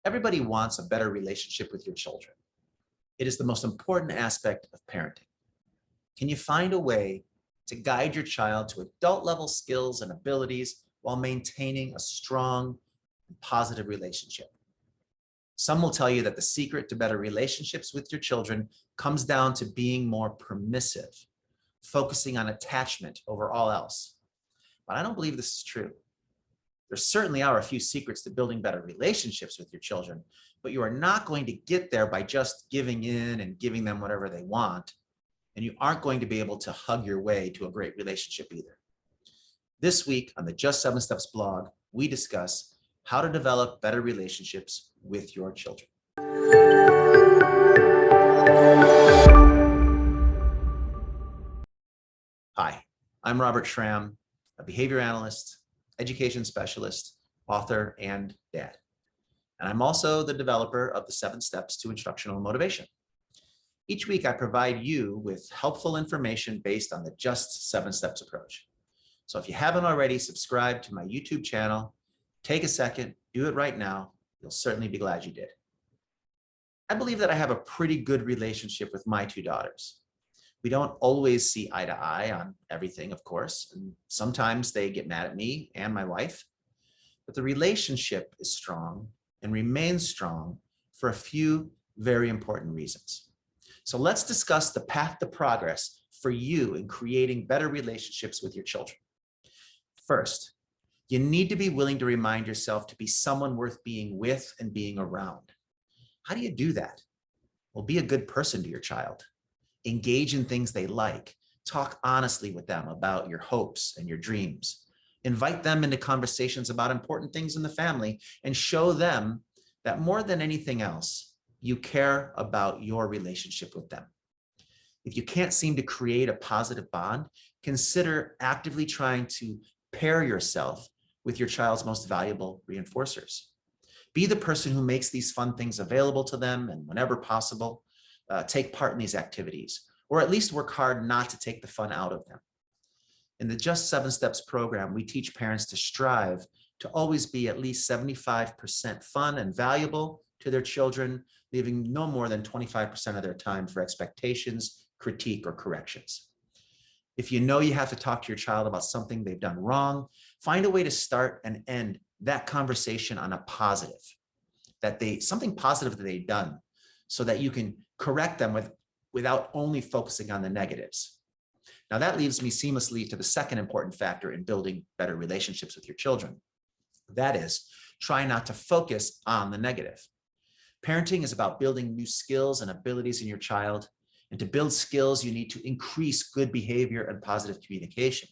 Everybody wants a better relationship with your children. It is the most important aspect of parenting. Can you find a way to guide your child to adult level skills and abilities while maintaining a strong and positive relationship? Some will tell you that the secret to better relationships with your children comes down to being more permissive, focusing on attachment over all else. But I don't believe this is true. There certainly are a few secrets to building better relationships with your children, but you are not going to get there by just giving in and giving them whatever they want. And you aren't going to be able to hug your way to a great relationship either. This week on the Just 7 Steps blog, we discuss how to develop better relationships with your children. Hi, I'm Robert Schramm, a behavior analyst, education specialist, author, and dad. And I'm also the developer of the 7 Steps to Instructional Motivation. Each week, I provide you with helpful information based on the Just 7 Steps approach. So if you haven't already subscribed to my YouTube channel, take a second, do it right now. You'll certainly be glad you did. I believe that I have a pretty good relationship with my 2 daughters. We don't always see eye to eye on everything, of course, and sometimes they get mad at me and my wife, but the relationship is strong and remains strong for a few very important reasons. So let's discuss the path to progress for you in creating better relationships with your children. First, you need to be willing to remind yourself to be someone worth being with and being around. How do you do that? Well, be a good person to your child. Engage in things they like. Talk honestly with them about your hopes and your dreams. Invite them into conversations about important things in the family and show them that more than anything else, you care about your relationship with them. If you can't seem to create a positive bond, consider actively trying to pair yourself with your child's most valuable reinforcers. Be the person who makes these fun things available to them, and whenever possible, take part in these activities, or at least work hard not to take the fun out of them. In the Just 7 Steps program, we teach parents to strive to always be at least 75% fun and valuable to their children, leaving no more than 25% of their time for expectations, critique, or corrections. If you know you have to talk to your child about something they've done wrong, find a way to start and end that conversation on a positive, something positive that they've done, so that you can correct them without only focusing on the negatives. Now that leads me seamlessly to the second important factor in building better relationships with your children. That is, try not to focus on the negative. Parenting is about building new skills and abilities in your child. And to build skills, you need to increase good behavior and positive communication.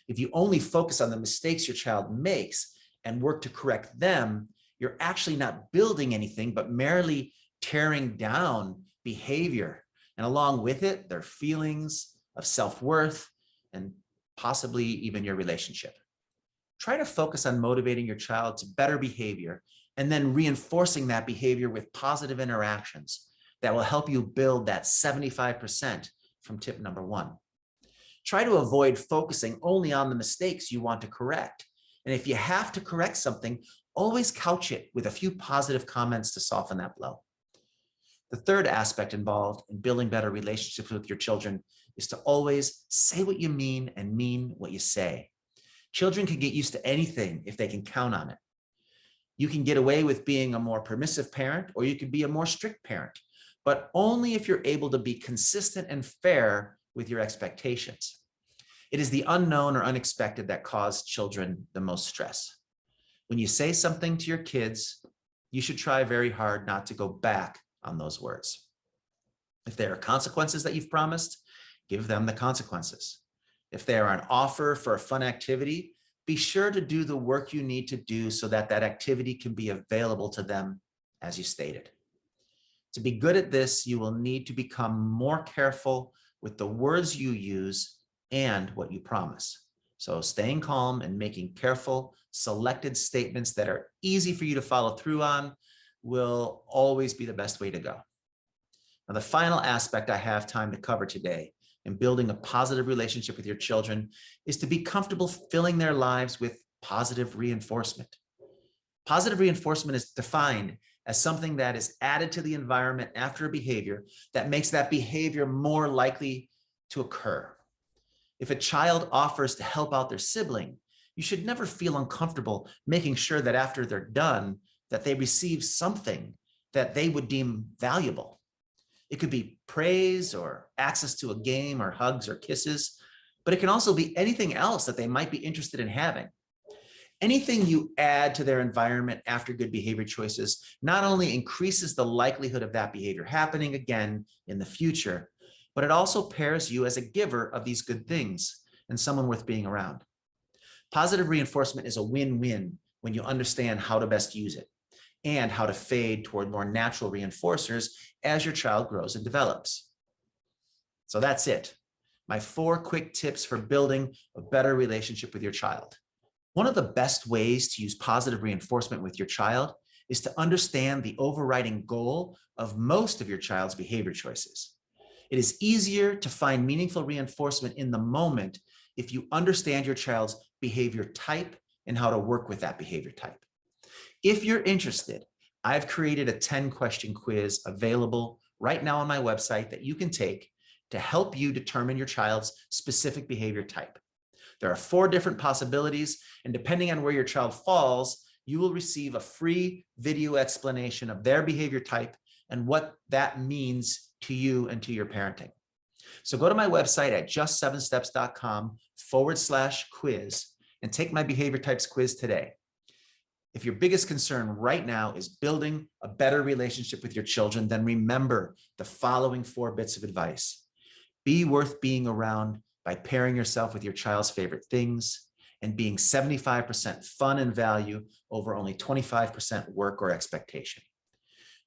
If you only focus on the mistakes your child makes and work to correct them, you're actually not building anything, but merely tearing down behavior, and along with it, their feelings of self-worth and possibly even your relationship. Try to focus on motivating your child to better behavior and then reinforcing that behavior with positive interactions that will help you build that 75% from tip number 1. Try to avoid focusing only on the mistakes you want to correct. And if you have to correct something, always couch it with a few positive comments to soften that blow. The third aspect involved in building better relationships with your children is to always say what you mean and mean what you say. Children can get used to anything if they can count on it. You can get away with being a more permissive parent, or you can be a more strict parent, but only if you're able to be consistent and fair with your expectations. It is the unknown or unexpected that cause children the most stress. When you say something to your kids, you should try very hard not to go back on those words. If there are consequences that you've promised, give them the consequences. If they are an offer for a fun activity, be sure to do the work you need to do so that that activity can be available to them as you stated. To be good at this, you will need to become more careful with the words you use and what you promise. So staying calm and making careful, selected statements that are easy for you to follow through on will always be the best way to go. Now, the final aspect I have time to cover today in building a positive relationship with your children is to be comfortable filling their lives with positive reinforcement. Positive reinforcement is defined as something that is added to the environment after a behavior that makes that behavior more likely to occur. If a child offers to help out their sibling, you should never feel uncomfortable making sure that after they're done, that they receive something that they would deem valuable. It could be praise or access to a game or hugs or kisses, but it can also be anything else that they might be interested in having. Anything you add to their environment after good behavior choices not only increases the likelihood of that behavior happening again in the future, but it also pairs you as a giver of these good things and someone worth being around. Positive reinforcement is a win-win when you understand how to best use it and how to fade toward more natural reinforcers as your child grows and develops. So that's it. My 4 quick tips for building a better relationship with your child. One of the best ways to use positive reinforcement with your child is to understand the overriding goal of most of your child's behavior choices. It is easier to find meaningful reinforcement in the moment if you understand your child's behavior type and how to work with that behavior type. If you're interested, I've created a 10-question quiz available right now on my website that you can take to help you determine your child's specific behavior type. There are 4 different possibilities, and depending on where your child falls, you will receive a free video explanation of their behavior type and what that means to you and to your parenting. So go to my website at just7steps.com/quiz and take my behavior types quiz today. If your biggest concern right now is building a better relationship with your children, then remember the following 4 bits of advice. Be worth being around by pairing yourself with your child's favorite things and being 75% fun and value over only 25% work or expectation.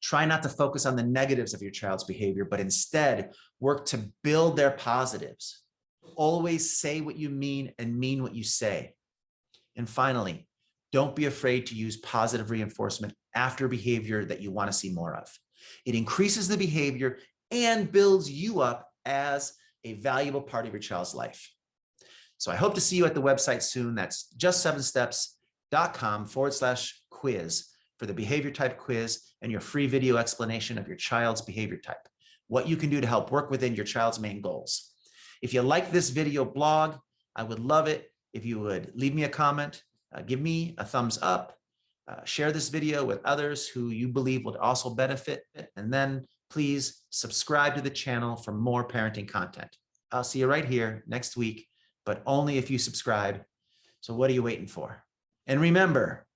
Try not to focus on the negatives of your child's behavior, but instead work to build their positives. Always say what you mean and mean what you say. And finally, don't be afraid to use positive reinforcement after behavior that you want to see more of. It increases the behavior and builds you up as a valuable part of your child's life. So I hope to see you at the website soon. That's just7steps.com/quiz for the behavior type quiz and your free video explanation of your child's behavior type, what you can do to help work within your child's main goals. If you like this video blog, I would love it if you would leave me a comment, give me a thumbs up, share this video with others who you believe would also benefit, and then please subscribe to the channel for more parenting content. I'll see you right here next week, but only if you subscribe. So what are you waiting for? And remember,